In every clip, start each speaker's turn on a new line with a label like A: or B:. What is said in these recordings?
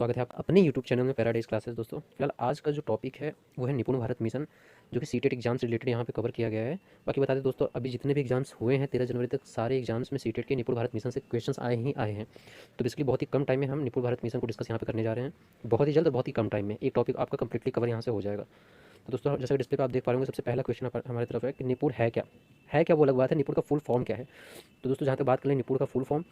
A: स्वागत है आपका अपने यूट्यूब चैनल में पैराडाइज क्लासेस। दोस्तों फिलहाल आज का जो टॉपिक है वो है निपुण भारत मिशन, जो कि सीटेट एग्जाम से रिलेटेड यहाँ पे कवर किया गया है। बाकी बता दें दोस्तों, अभी जितने भी एग्जाम्स हुए हैं 13 जनवरी तक, सारे एग्जाम्स में सीटेट के निपुण भारत मिशन से क्वेश्चंस आए ही आए हैं। तो बेसिकली बहुत ही कम टाइम में हम निपुण भारत मिशन को डिस्कस यहाँ पे करने जा रहे हैं, बहुत ही जल्द और बहुत ही कम टाइम में एक टॉपिक आपका कंप्लीटली कवर यहाँ से हो जाएगा। तो दोस्तों जैसे डिस्प्ले पर आप देख पा रहे होंगे, सबसे पहला क्वेश्चन हमारी तरफ है कि निपुण है क्या। है क्या वो अलग बात है, निपुण का फुल फॉर्म क्या है। तो दोस्तों जहाँ तक बात करें निपुण का फुल फॉर्म,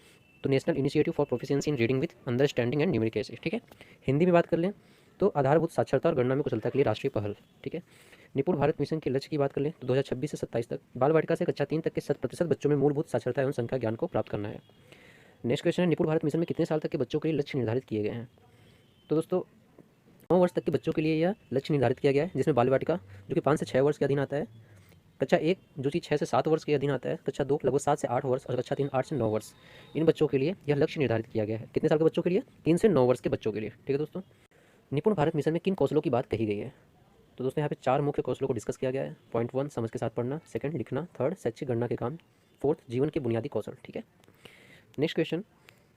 A: तो national initiative for proficiency in reading with understanding and numeric, ठीक है। हिंदी में बात कर लें तो आधारभूत साक्षरता और गणना में कुशलता के लिए राष्ट्रीय पहल, ठीक है। निपुण भारत मिशन के लक्ष्य की बात कर लें तो 2026 से 27 तक बाल वाटिका से कक्षा 3 तक के 100% बच्चों में मूलभूत साक्षरता एवं संख्या ज्ञान को प्राप्त करना है। नेक्स्ट क्वेश्चन है, निपुण भारत मिशन में कितने साल तक के बच्चों के लिए लक्ष्य निर्धारित किए गए हैं। तो दोस्तों 9 वर्ष तक के बच्चों के लिए यह लक्ष्य निर्धारित किया गया है, जिसमें बाल वाटिका जो कि 5 से 6 वर्ष के अधीन आता है, कक्षा 1 जो कि 6 से 7 वर्ष के अधीन आता है, कक्षा 2 लगभग 7 से 8 वर्ष और कक्षा 3 8 से 9 वर्ष, इन बच्चों के लिए यह लक्ष्य निर्धारित किया गया है। कितने साल के बच्चों के लिए, 3 से 9 वर्ष के बच्चों के लिए, ठीक है दोस्तों। निपुण भारत मिशन में किन कौशलों की बात कही गई है। तो दोस्तों यहाँ पे 4 मुख्य कौशलों को डिस्कस किया गया है। पॉइंट 1 समझ के साथ पढ़ना, सेकंड लिखना, थर्ड शैक्षिक गणना के काम, फोर्थ जीवन के बुनियादी कौशल, ठीक है। नेक्स्ट क्वेश्चन,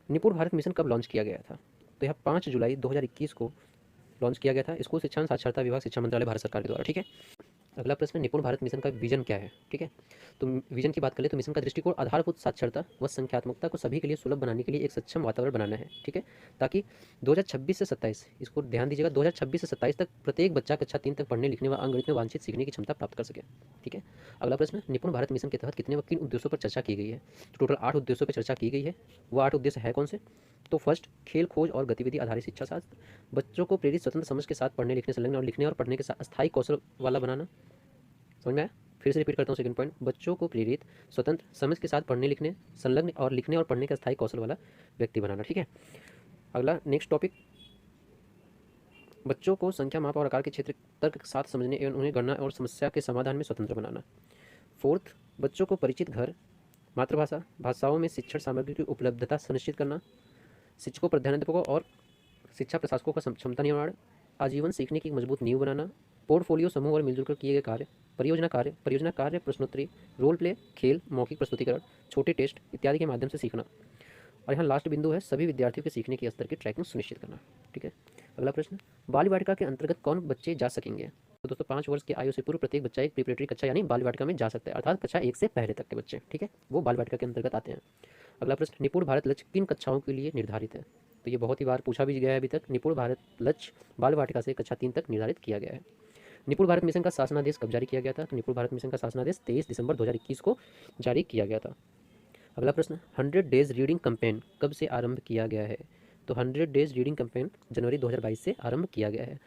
A: निपुण भारत मिशन कब लॉन्च किया गया था। तो यह 5 जुलाई 2021 को लॉन्च किया गया था, स्कूल शिक्षा एवं साक्षरता विभाग, शिक्षा मंत्रालय, भारत सरकार के द्वारा, ठीक है। अगला प्रश्न, निपुण भारत मिशन का विजन क्या है, ठीक है। तो विजन की बात करें तो मिशन का दृष्टिकोण आधारभूत साक्षरता व संख्यात्मकता को सभी के लिए सुलभ बनाने के लिए एक सक्षम वातावरण बनाना है, ठीक है। ताकि 2026 से 27, इसको ध्यान दीजिएगा, 2026 से 27 तक प्रत्येक बच्चा कक्षा 3 तक पढ़ने लिखने व अंकगणित में वांछित सीखने की क्षमता प्राप्त कर सके, ठीक है। अगला प्रश्न, निपुण भारत मिशन के तहत कितने व किन उद्देश्यों पर चर्चा की गई है। तो टोटल 8 उद्देश्यों पर चर्चा की गई है। वो 8 उद्देश्य है कौन से। तो फर्स्ट, खेल खोज और गतिविधि आधारित शिक्षा शास्त्र, बच्चों को प्रेरित स्वतंत्र समझ के साथ पढ़ने लिखने संलग्न और लिखने और पढ़ने के साथ अस्थायी कौशल वाला बनाना। समझ में आया। फिर से रिपीट करता हूँ सेकंड पॉइंट, बच्चों को प्रेरित स्वतंत्र समझ के साथ पढ़ने लिखने संलग्न और लिखने और पढ़ने का अस्थायी कौशल वाला व्यक्ति बनाना, ठीक है। अगला नेक्स्ट टॉपिक, बच्चों को संख्या माप और आकार के क्षेत्र तर्क के साथ समझने एवं उन्हें गणना और समस्या के समाधान में स्वतंत्र बनाना। फोर्थ, बच्चों को परिचित घर, मातृभाषा, भाषाओं में शिक्षण सामग्री की उपलब्धता सुनिश्चित करना। शिक्षकों, प्रधानाध्यापकों और शिक्षा प्रशासकों का क्षमता निर्माण, आजीवन सीखने की मजबूत नींव बनाना। पोर्टफोलियो समूह और मिलजुल कर किए गए कार्य, परियोजना कार्य, प्रश्नोत्तरी, रोल प्ले, खेल, मौखिक प्रस्तुतिकरण, छोटे टेस्ट इत्यादि के माध्यम से सीखना। और यहाँ लास्ट बिंदु है, सभी विद्यार्थियों के सीखने के स्तर की ट्रैकिंग सुनिश्चित करना, ठीक है। अगला प्रश्न, बाल वाटिका के अंतर्गत कौन बच्चे जा सकेंगे। तो दोस्तों 5 वर्ष की आयु से पूर्व प्रत्येक बच्चा एक प्रिपरेटरी कक्षा यानी बाल वाटिका में जा सकता है, अर्थात कक्षा 1 से पहले तक के बच्चे, ठीक है, वो बाल वाटिका के अंतर्गत आते हैं। अगला प्रश्न, निपुण भारत लक्ष्य किन कक्षाओं के लिए निर्धारित है। तो ये बहुत ही बार पूछा भी गया है अभी तक। निपुण भारत लक्ष्य बाल वाटिका से कक्षा 3 तक निर्धारित किया गया है। निपुण भारत मिशन का शासनादेश कब जारी किया गया था। तो निपुण भारत मिशन का शासनादेश 23 दिसंबर 2021 को जारी किया गया था। अगला प्रश्न, 100 डेज रीडिंग कैंपेन कब से आरंभ किया गया है। तो 100 डेज रीडिंग कैंपेन जनवरी 2022 से आरंभ किया गया है।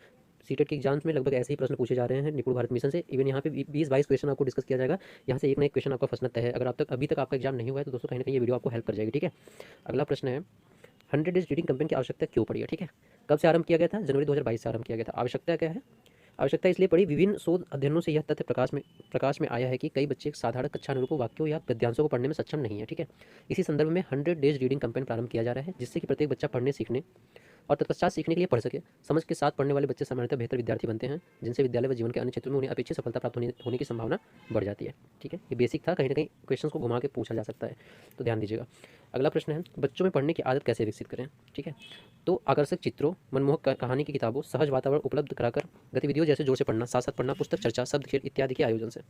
A: सीटेट के एग्जाम्स में लगभग ऐसे ही प्रश्न पूछे जा रहे हैं निपुण भारत मिशन से। इवन यहाँ पे 20-22 क्वेश्चन आपको डिस्कस किया जाएगा। यहाँ से एक ना एक क्वेश्चन आपका फंसना तय है। अगर अभी तक आपका एग्जाम नहीं हुआ है तो दोस्तों कहीं ना कहीं ये वीडियो आपको हेल्प कर जाएगी, ठीक है। अगला प्रश्न है, 100 डेज रीडिंग कैंपेन की आवश्यकता क्यों पड़ी है, ठीक है। कब से आरंभ किया गया था, जनवरी 2022 से आरंभ किया गया था। आवश्यकता क्या है, आवश्यकता इसलिए पड़ी, विभिन्न शोध अध्ययनों से यह तथ्य प्रकाश में आया है कि कई बच्चे साधारण कक्षा अनुरूप वाक्यों या गद्यांशों को पढ़ने में सक्षम नहीं है, ठीक है। इसी संदर्भ में 100 डेज रीडिंग कैंपेन प्रारंभ किया जा रहा है, जिससे कि प्रत्येक बच्चा पढ़ने सीखने और तत्पश्चात सीखने के लिए पढ़ सके। समझ के साथ पढ़ने वाले बच्चे सामान्यतः बेहतर विद्यार्थी बनते हैं, जिनसे विद्यालय व जीवन के अन्य क्षेत्रों में उन्हें अपेक्षित सफलता प्राप्त होने की संभावना बढ़ जाती है, ठीक है। ये बेसिक था, कहीं ना कहीं क्वेश्चन को घुमा के पूछा जा सकता है, तो ध्यान दीजिएगा। अगला प्रश्न है, बच्चों में पढ़ने की आदत कैसे विकसित करें, ठीक है। तो आकर्षक चित्रों, मनमोहक कहानी की किताबों, सहज वातावरण उपलब्ध कराकर, गतिविधियों जैसे जोर से पढ़ना, साथ साथ पढ़ना, पुस्तक चर्चा, शब्द खेल इत्यादि के आयोजन से।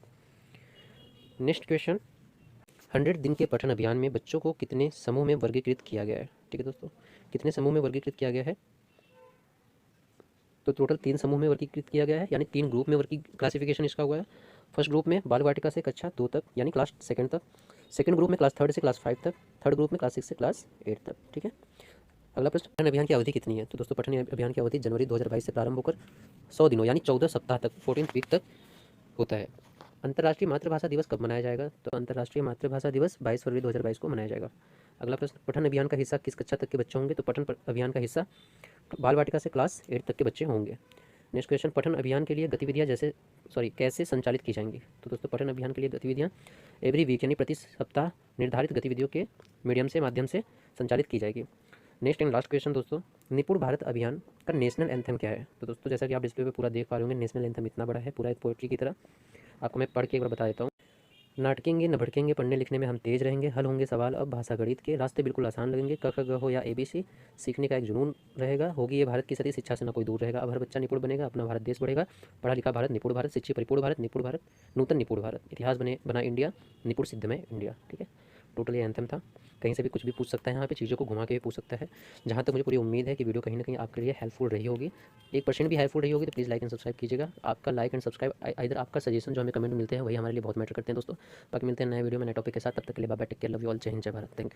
A: नेक्स्ट क्वेश्चन, 100 दिन के पठन अभियान में बच्चों को कितने समूह में वर्गीकृत किया गया है, ठीक है दोस्तों। कितने समूह में वर्गीकृत किया गया है। तो टोटल 3 समूह में वर्गीकृत किया गया है, यानी 3 ग्रुप में क्लासिफिकेशन इसका हुआ है। फर्स्ट ग्रुप में बाल वाटिका से कक्षा 2 तक यानी क्लास 2 तक, सेकंड ग्रुप में क्लास 3 से क्लास 5 तक, थर्ड ग्रुप में क्लास 6 से क्लास 8 तक, ठीक है। अगला प्रश्न, पठन अभियान की अवधि कितनी है। तो दोस्तों पठन अभियान की अवधि जनवरी 2022 से प्रारंभ होकर 100 दिनों यानी 14 सप्ताह तक, 14 वीक तक होता है। अंतर्राष्ट्रीय मातृभाषा दिवस कब मनाया जाएगा। तो अंतर्राष्ट्रीय मातृभाषा दिवस 22 फरवरी 2022 को मनाया जाएगा। अगला प्रश्न, पठन अभियान का हिस्सा किस कक्षा तक के बच्चे होंगे। तो पठन अभियान का हिस्सा बाल वाटिका से क्लास 8 तक के बच्चे होंगे। नेक्स्ट क्वेश्चन, पठन अभियान के लिए गतिविधियाँ कैसे संचालित की जाएंगी। तो दोस्तों पठन अभियान के लिए गतिविधियाँ एवरी वीक यानी प्रति सप्ताह निर्धारित गतिविधियों के माध्यम से संचालित की जाएगी। नेक्स्ट एंड लास्ट क्वेश्चन दोस्तों, निपुण भारत अभियान का नेशनल एंथम क्या है। तो दोस्तों जैसा कि आप डिस्प्ले पे पूरा देख पा रहे होंगे, नेशनल एंथम इतना बड़ा है, पूरा एक पोएट्री की तरह। आपको मैं पढ़ के एक बार बता देता हूँ। नाटकेंगे न भड़केंगे, पढ़ने लिखने में हम तेज रहेंगे, हल होंगे सवाल अब भाषा गणित के, रास्ते बिल्कुल आसान लगेंगे, क ख ग हो या ABC, सीखने का एक जुनून रहेगा, होगी ये भारत की सदी, शिक्षा से ना कोई दूर रहेगा, अब हर बच्चा निपुण बनेगा, अपना भारत देश बढ़ेगा, पढ़ा लिखा भारत निपुण भारत, शिक्षित परिपूर्ण भारत निपुण भारत, नूतन निपुण भारत, इतिहास बना इंडिया, निपुण सिद्धमय इंडिया। ठीक है, टोटली एंथम था। कहीं से भी कुछ भी पूछ सकता है, यहाँ पे चीज़ों को घुमा के भी पूछ सकता है। जहाँ तक मुझे पूरी उम्मीद है कि वीडियो कहीं ना कहीं आपके लिए हेल्पफुल रही होगी, 1% भी हेल्पफुल रही होगी तो प्लीज़ लाइक एंड सब्सक्राइब कीजिएगा। आपका लाइक एंड सब्सक्राइब इधर आपका सजेशन जो हमें कमेंट में मिलते हैं वही हमारे लिए बहुत मैटर करते हैं दोस्तों। बाकी मिलते हैं नए वीडियो में नए टॉपिक के साथ, तब तक के लिए bye bye, take care, love you all, जय हिंद जय भारत, थैंक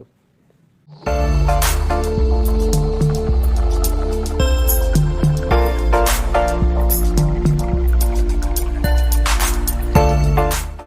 A: यू।